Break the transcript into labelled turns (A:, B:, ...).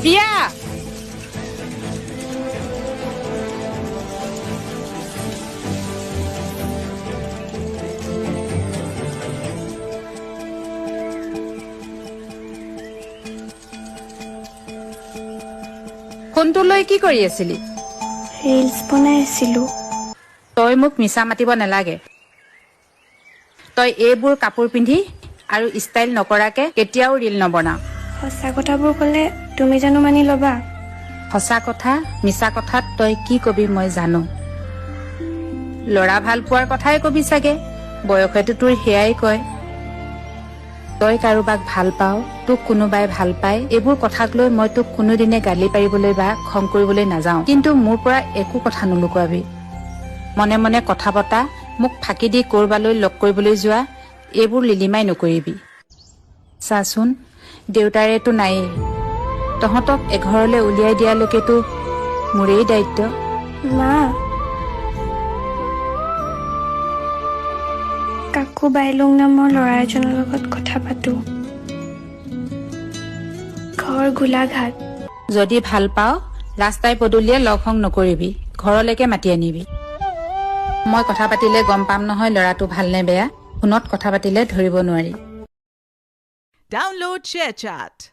A: প্ৰিয়া ফোনটো লৈ কি কৰি আছিলি
B: ৰিলছ বনাই আছিলো
A: তই মোক মিছা মাতিব নালাগে তই এইবোৰ কাপোৰ পিন্ধি আৰু ষ্টাইল নকৰাকে কেতিয়াও ৰিল নবনাও
B: সঁচা কথাবোৰ ক'লে তুমি জানো মানি ল'বা
A: সঁচা কথা মিছা কথাত তই কি কবি মই জানো ল'ৰা ভাল পোৱাৰ কথাই কবি চাগে বয়সেতো তোৰ সেয়াই কয় তই কাৰোবাক ভাল পাও তোক কোনোবাই ভাল পায় এইবোৰ কথাক লৈ মই তোক কোনোদিনে গালি পাৰিবলৈ বা খং কৰিবলৈ নাযাওঁ কিন্তু মোৰ পৰা একো কথা নুলুকুৱাবি মনে মনে কথা পতা মোক ফাঁকি দি কৰবালৈ লগ কৰিবলৈ যোৱা এইবোৰ লিলিমাই নকৰিবি চাচোন দেউতাৰেতো নায়েই তহঁতক এঘৰলৈ উলিয়াই দিয়ালৈকেতো মোৰেই দায়িত্ব
B: মা কাকু বাইলুং নামৰ ল'ৰা এজনৰ লগত কথা পাতো ঘৰ গোলাঘাট
A: যদি ভাল পাও ৰাস্তাই পদূলিয়ে লগ সংগ নকৰিবি ঘৰলৈকে মাতি আনিবি মই কথা পাতিলে গম পাম নহয় ল'ৰাটো ভাল নে বেয়া ফোনত কথা পাতিলে ধৰিব নোৱাৰি
C: Download ShareChat.